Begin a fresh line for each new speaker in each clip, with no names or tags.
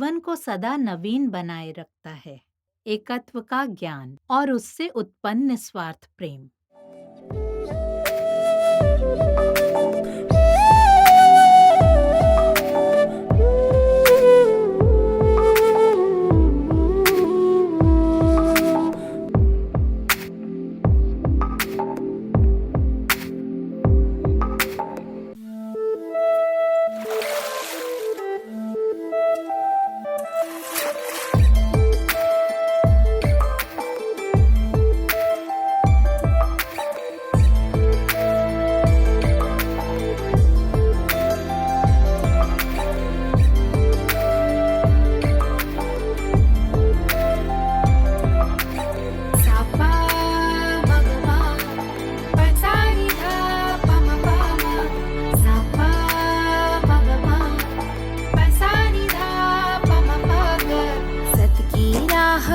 जीवन को सदा नवीन बनाए रखता है। एकत्व का ज्ञान और उससे उत्पन्न निस्वार्थ प्रेम।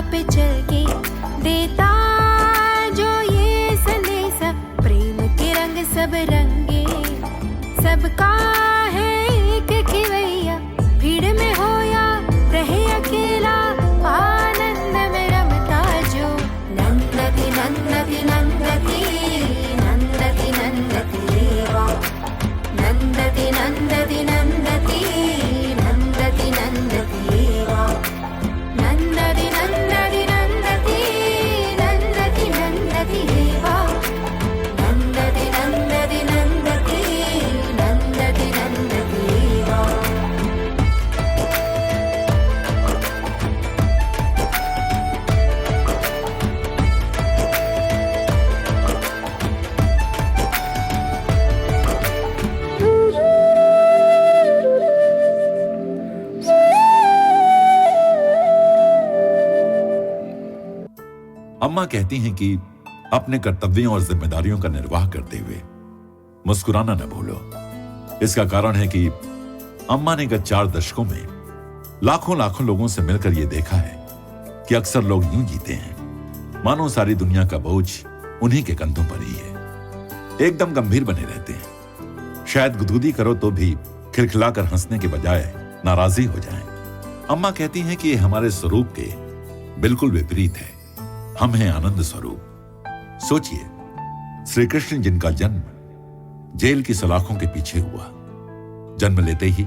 पे चल के देता जो ये संदेश, प्रेम के रंग सब रंगे, सबका है एक खिवैया, भीड़ में हो या रहे अकेला, आनंद में रमता जो नंदती नंदती नंदती नंदती नंदती देवा, नंदती नंदती नंदती नंदती नंदती देवा, नंदती नंदती नंदती नंदती नंदती देवा, नंदती नंदती नंदती नंदती नंदती देवा।
अम्मा कहती हैं कि अपने कर्तव्यों और जिम्मेदारियों का निर्वाह करते हुए मुस्कुराना न भूलो। इसका कारण है कि अम्मा ने गत 4 दशकों में लाखों लाखों लोगों से मिलकर यह देखा है कि अक्सर लोग यूं जीते हैं मानो सारी दुनिया का बोझ उन्हीं के कंधों पर ही है। एकदम गंभीर बने रहते हैं, शायद गुदगुदी करो तो भी खिलखिलाकर हंसने के बजाय नाराजी हो जाएं। अम्मा कहती हैं कि यह हमारे स्वरूप के बिल्कुल विपरीत है। हम हैं आनंद स्वरूप। सोचिए, श्री कृष्ण जिनका जन्म जेल की सलाखों के पीछे हुआ, जन्म लेते ही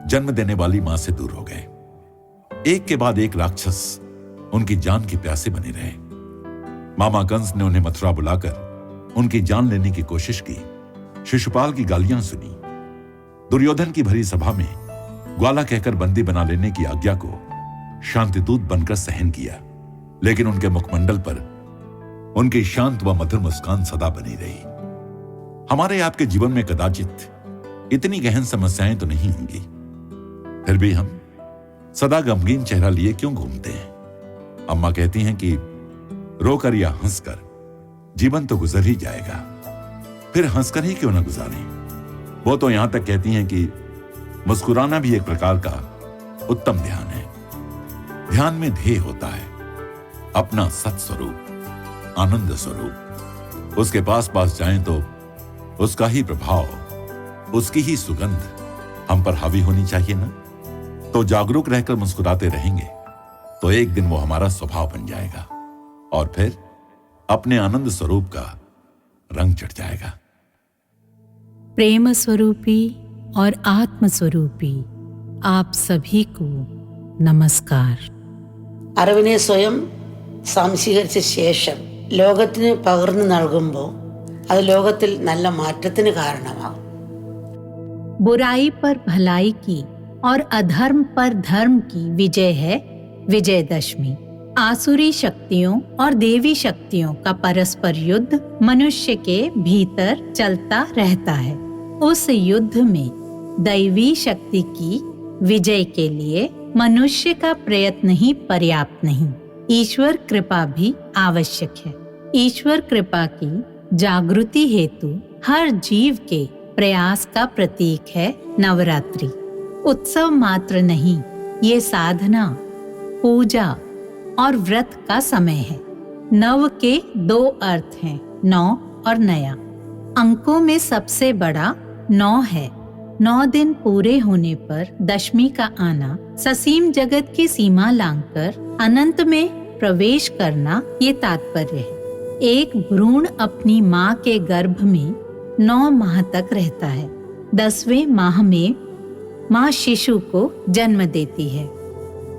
जन्म देने वाली मां से दूर हो गए। एक के बाद एक राक्षस उनकी जान की प्यासे बने रहे। मामा कंस ने उन्हें मथुरा बुलाकर उनकी जान लेने की कोशिश की। शिशुपाल की गालियां सुनी। दुर्योधन की भरी सभा में ग्वाला कहकर बंदी बना लेने की आज्ञा को शांतिदूत बनकर सहन किया, लेकिन उनके मुखमंडल पर उनकी शांत व मधुर मुस्कान सदा बनी रही। हमारे आपके जीवन में कदाचित इतनी गहन समस्याएं तो नहीं होंगी, फिर भी हम सदा गमगीन चेहरा लिए क्यों घूमते हैं? अम्मा कहती हैं कि रोकर या हंसकर जीवन तो गुजर ही जाएगा, फिर हंसकर ही क्यों ना गुजारें। वो तो यहां तक कहती हैं कि मुस्कुराना भी एक प्रकार का उत्तम ध्यान है। ध्यान में ध्येय होता है, अपना सत्स्वरूप, आनंद स्वरूप। उसके पास जाएं तो उसका ही प्रभाव, उसकी ही सुगंध हम पर हावी होनी चाहिए ना। तो जागरूक रहकर मुस्कुराते रहेंगे तो एक दिन वो हमारा स्वभाव बन जाएगा और फिर अपने आनंद स्वरूप का रंग चढ़ जाएगा।
प्रेम स्वरूपी और आत्म स्वरूपी आप सभी को नमस्कार।
അറിവിനെ സ്വയം സംശീകരിച്ച ശേഷം ലോകത്തിന് പകർന്നു നൽകുമ്പോൾ അത് ലോകത്തിൽ നല്ല മാറ്റത്തിന് കാരണമാകും।
बुराई पर भलाई की और अधर्म पर धर्म की विजय है विजयदशमी। आसुरी शक्तियों और देवी शक्तियों का परस्पर युद्ध मनुष्य के भीतर चलता रहता है। उस युद्ध में दैवी शक्ति की विजय के लिए मनुष्य का प्रयत्न ही पर्याप्त नहीं, ईश्वर कृपा भी आवश्यक है। ईश्वर कृपा की जागृति हेतु हर जीव के प्रयास का प्रतीक है नवरात्रि। उत्सव मात्र नहीं, ये साधना, पूजा और व्रत का समय है। नव के 2 अर्थ हैं, नौ और नया। अंकों में सबसे बड़ा 9 है। 9 दिन पूरे होने पर दशमी का आना, ससीम जगत की सीमा लांघकर अनंत में प्रवेश करना, ये तात्पर्य है। एक भ्रूण अपनी माँ के गर्भ में 9 माह तक रहता है। 10वें माह में माँ शिशु को जन्म देती है।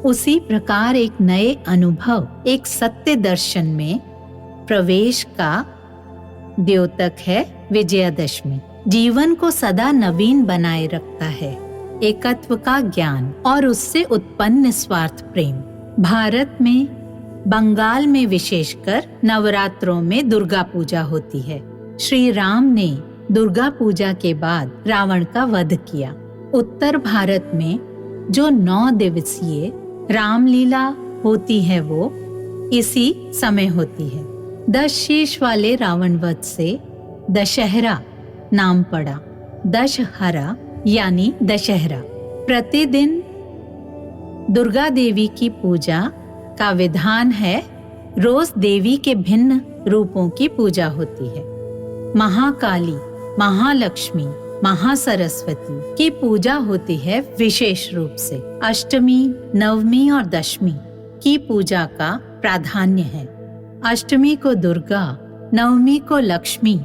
उसी प्रकार एक नए अनुभव, एक सत्य दर्शन में प्रवेश का द्योतक है विजयादशमी। जीवन को सदा नवीन बनाए रखता है एकत्व का ज्ञान और उससे उत्पन्न निस्वार्थ प्रेम। भारत में, बंगाल में विशेषकर नवरात्रों में दुर्गा पूजा होती है। श्री राम ने दुर्गा पूजा के बाद रावण का वध किया। उत्तर भारत में जो 9 दिवसीय रामलीला होती है वो इसी समय होती है। 10 शीश वाले रावण वध से दशहरा नाम पड़ा। दशहरा यानी दशहरा। प्रतिदिन दुर्गा देवी की पूजा का विधान है। रोज देवी के भिन्न रूपों की पूजा होती है। महाकाली, महालक्ष्मी, महासरस्वती की पूजा होती है विशेष रूप से। अष्टमी, नवमी और दशमी की पूजा का प्राधान्य है। अष्टमी को दुर्गा, नवमी को लक्ष्मी,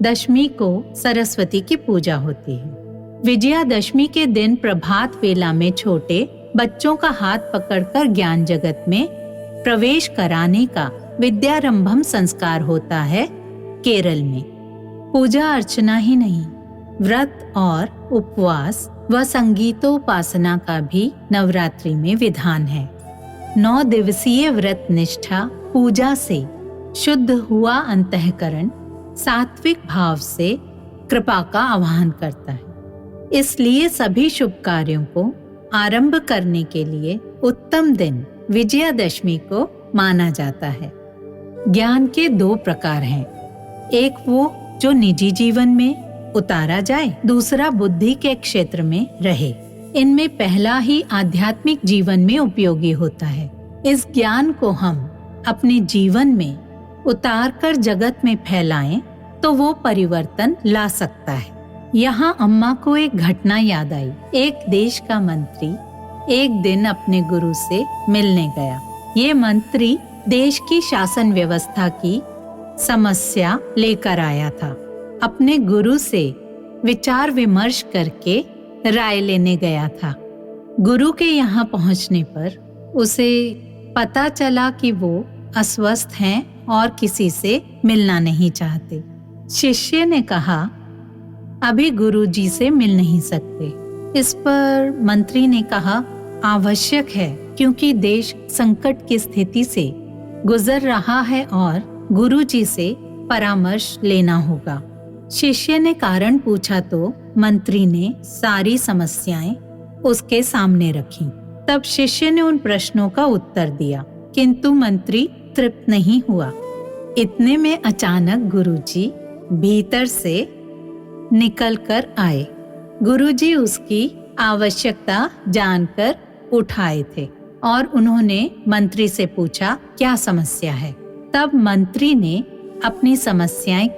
दशमी को सरस्वती की पूजा होती है। विजयादशमी के दिन प्रभात वेला में छोटे बच्चों का हाथ पकड़कर ज्ञान जगत में प्रवेश कराने का विद्यारंभम संस्कार होता है केरल में। पूजा अर्चना ही नहीं, व्रत और उपवास व संगीतोपासना का भी नवरात्रि में विधान है। 9 दिवसीय व्रत निष्ठा पूजा से शुद्ध हुआ अंतःकरण सात्विक भाव से कृपा का आह्वान करता है। इसलिए सभी शुभ कार्यों को आरंभ करने के लिए उत्तम दिन विजयादशमी को माना जाता है। ज्ञान के 2 प्रकार हैं। एक वो जो निजी जीवन में उतारा जाए, दूसरा बुद्धि के क्षेत्र में रहे। इनमें पहला ही आध्यात्मिक जीवन में उपयोगी होता है। इस ज्ञान को हम अपने जीवन में उतार कर जगत में फैलाएं तो वो परिवर्तन ला सकता है। यहाँ अम्मा को एक घटना याद आई। एक देश का मंत्री एक दिन अपने गुरु से मिलने गया। ये मंत्री देश की शासन व्यवस्था की समस्या लेकर आया था। अपने गुरु से विचार विमर्श करके राय लेने गया था। गुरु के यहाँ पहुँचने पर उसे पता चला कि वो अस्वस्थ हैं और किसी से मिलना नहीं चाहते। शिष्य ने कहा, अभी गुरुजी से मिल नहीं सकते। इस पर मंत्री ने कहा, आवश्यक है, क्योंकि देश संकट की स्थिति से गुजर रहा है और गुरुजी से परामर्श लेना होगा। शिष्य ने कारण पूछा तो मंत्री ने सारी समस्याएं उसके सामने रखी। तब शिष्य ने उन प्रश्नों का उत्तर दिया, किंतु मंत्री तृप्त नहीं हुआ। इतने में अचानक गुरुजी भीतर से निकल कर आए। गुरुजी उसकी आवश्यकता जानकर उठाए थे और उन्होंने मंत्री से पूछा, क्या समस्या है? तब मंत्री ने अपनी समस्याएं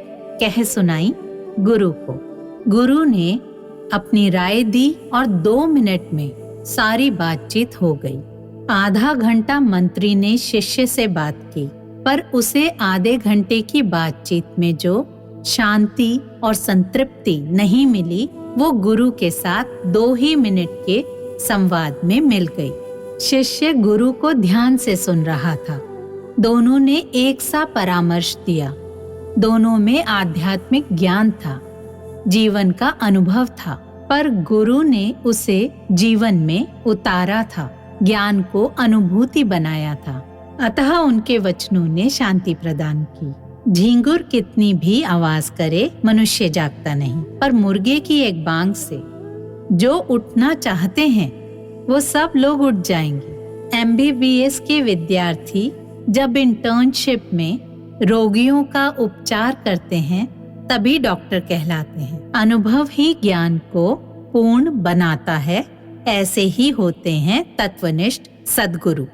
कह सुनाई गुरु को। गुरु ने अपनी राय दी और 2 मिनट में सारी बातचीत हो गई। आधा घंटा मंत्री ने शिष्य से बात की, पर उसे आधे घंटे की बातचीत में जो शांति और संतृप्ति नहीं मिली, वो गुरु के साथ 2 ही मिनट के संवाद में मिल गई। शिष्य गुरु को ध्यान से सुन रहा था। दोनों ने एक सा परामर्श दिया। दोनों में आध्यात्मिक ज्ञान था, जीवन का अनुभव था, पर गुरु ने उसे जीवन में उतारा था, ज्ञान को अनुभूति बनाया था। अतः उनके वचनों ने शांति प्रदान की। झींगुर कितनी भी आवाज करे, मनुष्य जागता नहीं, पर मुर्गे की एक बांग से जो उठना चाहते हैं वो सब लोग उठ जाएंगे। MBBS के विद्यार्थी जब इंटर्नशिप में रोगियों का उपचार करते हैं तभी डॉक्टर कहलाते हैं। अनुभव ही ज्ञान को पूर्ण बनाता है। ऐसे ही होते हैं तत्वनिष्ठ सद्गुरु।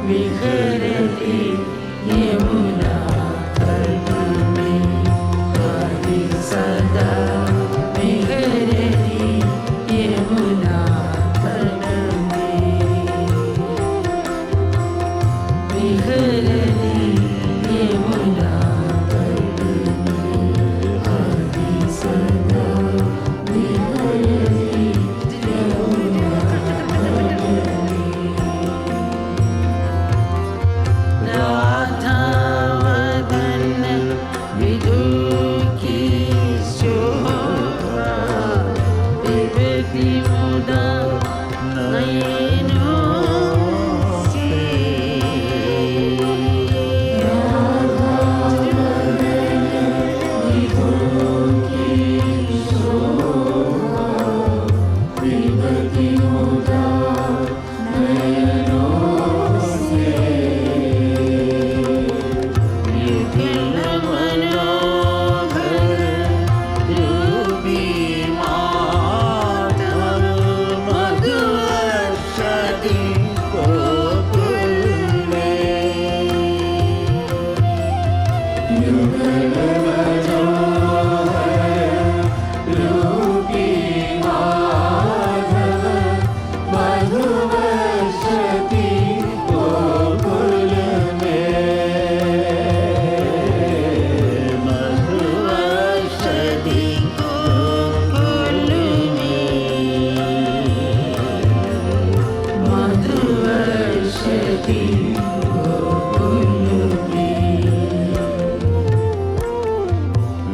विहरति यमुना तट में हरि सदा विहरति यमुना तट में विहरति यमुना तट में हरि सदा विहरति यमुना तट में राधा वदन विदुर की शोभा विभूति मुदा नयनों से राधा वदन विदुर की शोभा विभूति मुदा नयनों से युगल मनोहर रूपी माधव मधुवर्षति गोकुल में युगल मनोहर रूपी माधव मधुवर्षति गोकुल में मधुवर्षति गोकुल में मधुवर्षति गोकुल में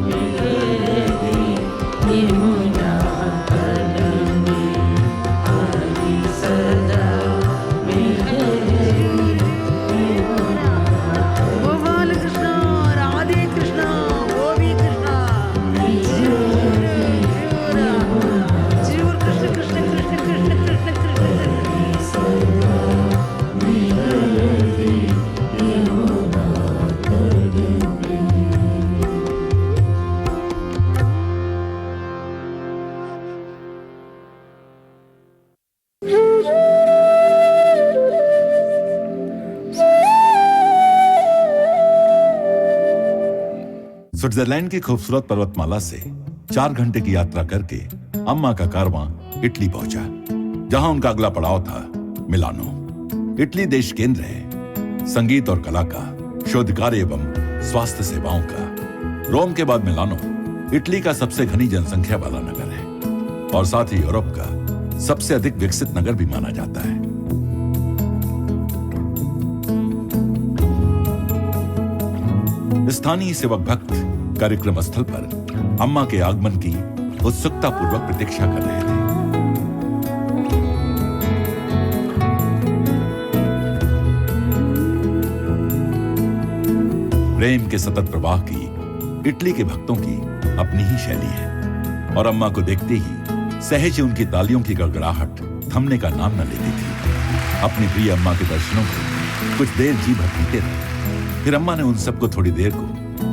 विहरति यमुना तट में हरि सदा विहरति यमुना गोपाल कृष्ण राधे कृष्ण गोपी कृष्ण जीव कृष्ण कृष्ण कृष्ण कृष्ण कृष्ण कृष्ण सदा विहरति यमुना तट में
स्विट्जरलैंड की खूबसूरत पर्वतमाला से 4 घंटे की यात्रा करके अम्मा का कारवां इटली पहुंचा, जहां उनका अगला पड़ाव था मिलानो। इटली देश केंद्र है संगीत और कला का, शोध कार्य एवं स्वास्थ्य सेवाओं का। रोम के बाद मिलानो इटली का सबसे घनी जनसंख्या वाला नगर है और साथ ही यूरोप का सबसे अधिक विकसित नगर भी माना जाता है। स्थानीय सेवक भक्त कार्यक्रम स्थल पर अम्मा के आगमन की उत्सुकता पूर्वक प्रतीक्षा कर रहे थे। प्रेम के सतत प्रवाह की इटली के भक्तों की अपनी ही शैली है और अम्मा को देखते ही सहज उनकी तालियों की गड़गड़ाहट थमने का नाम न लेती थी। अपनी प्रिय अम्मा के दर्शनों को कुछ देर जी भर पीते रहे। फिर अम्मा ने उन सबको थोड़ी देर को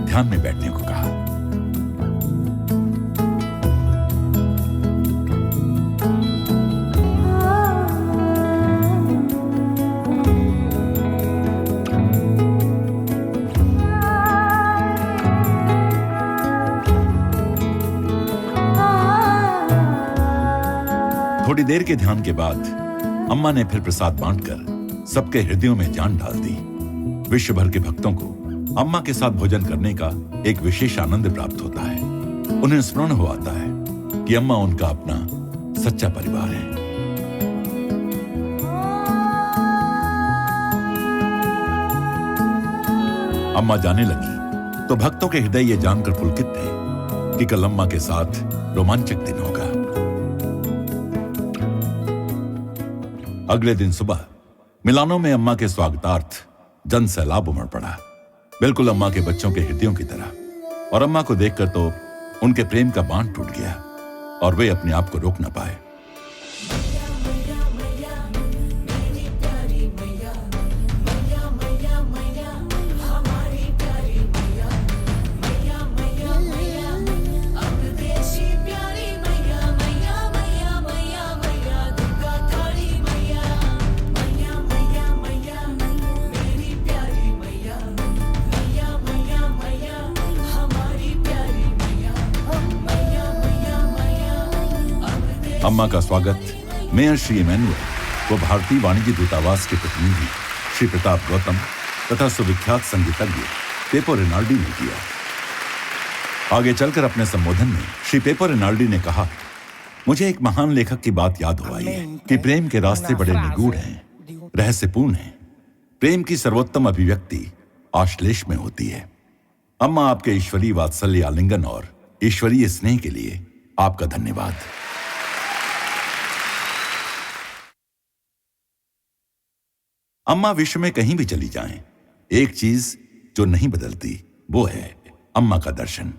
ध्यान में बैठने को कहा। थोड़ी देर के ध्यान के बाद अम्मा ने फिर प्रसाद बांटकर सबके हृदयों में जान डाल दी। विश्व भर के भक्तों को अम्मा के साथ भोजन करने का एक विशेष आनंद प्राप्त होता है। उन्हें स्मरण हो आता है कि अम्मा उनका अपना सच्चा परिवार है। अम्मा जाने लगी तो भक्तों के हृदय ये जानकर पुलकित थे कि कल अम्मा के साथ रोमांचक दिन होगा। अगले दिन सुबह मिलानो में अम्मा के स्वागतार्थ जन सैलाब उमड़ पड़ा, बिल्कुल अम्मा के बच्चों के हृदयों की तरह। और अम्मा को देखकर तो उनके प्रेम का बांध टूट गया और वे अपने आप को रोक न पाए। अम्मा का स्वागत मेयर श्री इमैनुअल व भारतीय वाणिज्य दूतावास के प्रतिनिधि श्री प्रताप गौतम तथा सुविख्यात संगीतज्ञ पेपो रिनाल्डी ने किया। आगे चलकर अपने संबोधन में श्री पेपो रिनाल्डी ने कहा, मुझे एक महान लेखक की बात याद हो आई है कि प्रेम के रास्ते बड़े निगूढ़ हैं, रहस्यपूर्ण हैं। प्रेम की सर्वोत्तम अभिव्यक्ति आश्लेष में होती है। अम्मा, आपके ईश्वरीय वात्सल्य आलिंगन और ईश्वरीय स्नेह के लिए आपका धन्यवाद। अम्मा विश्व में कहीं भी चली जाएं, एक चीज जो नहीं बदलती वो है अम्मा का दर्शन।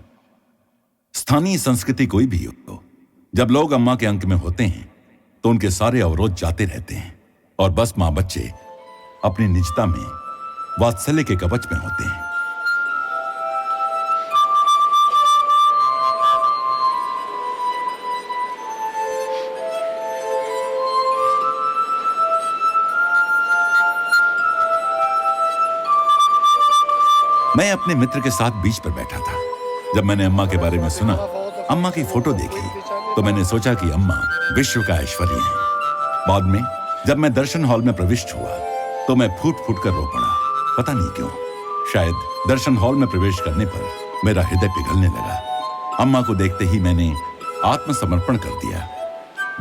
स्थानीय संस्कृति कोई भी हो, जब लोग अम्मा के अंक में होते हैं तो उनके सारे अवरोध जाते रहते हैं और बस मां बच्चे अपनी निजता में वात्सल्य के कवच में होते हैं। मैं अपने मित्र के साथ बीच पर बैठा था। जब मैंने अम्मा के बारे में सुना, अम्मा की फोटो देखी, तो मैंने सोचा कि अम्मा विश्व का ऐश्वर्य है। बाद में जब मैं दर्शन हॉल में प्रविष्ट हुआ तो मैं फूट फूट कर रो पड़ा। पता नहीं क्यों, शायद दर्शन हॉल में प्रवेश करने पर मेरा हृदय पिघलने लगा। अम्मा को देखते ही मैंने आत्मसमर्पण कर दिया।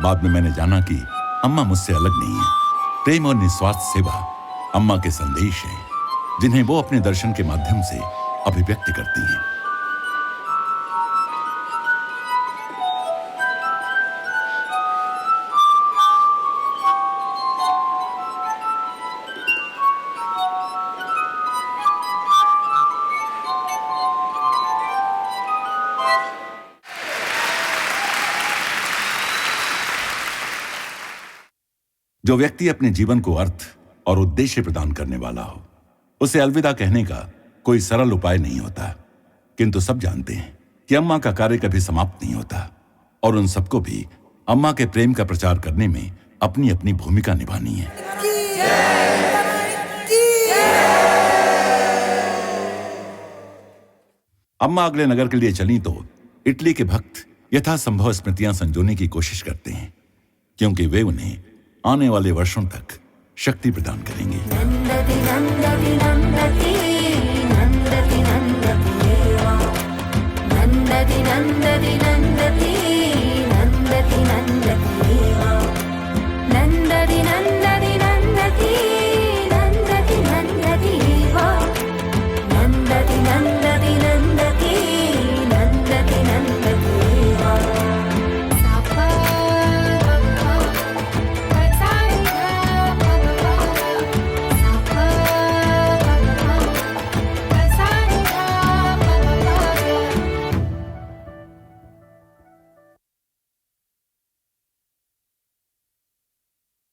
बाद में मैंने जाना कि अम्मा मुझसे अलग नहीं है। प्रेम और निस्वार्थ सेवा अम्मा के संदेश हैं, जिन्हें वो अपने दर्शन के माध्यम से अभिव्यक्त करती हैं। जो व्यक्ति अपने जीवन को अर्थ और उद्देश्य प्रदान करने वाला हो, उसे अलविदा कहने का कोई सरल उपाय नहीं होता। किंतु सब जानते हैं कि अम्मा का कार्य कभी समाप्त नहीं होता और उन सबको भी अम्मा के प्रेम का प्रचार करने में अपनी अपनी भूमिका निभानी है। अम्मा अगले नगर के लिए चली तो इटली के भक्त यथासंभव स्मृतियां संजोने की कोशिश करते हैं, क्योंकि वे उन्हें आने वाले वर्षों तक शक्ति प्रदान करेंगे।
नंदति नंदति नंदति नंदति नंदति नंदति नंदति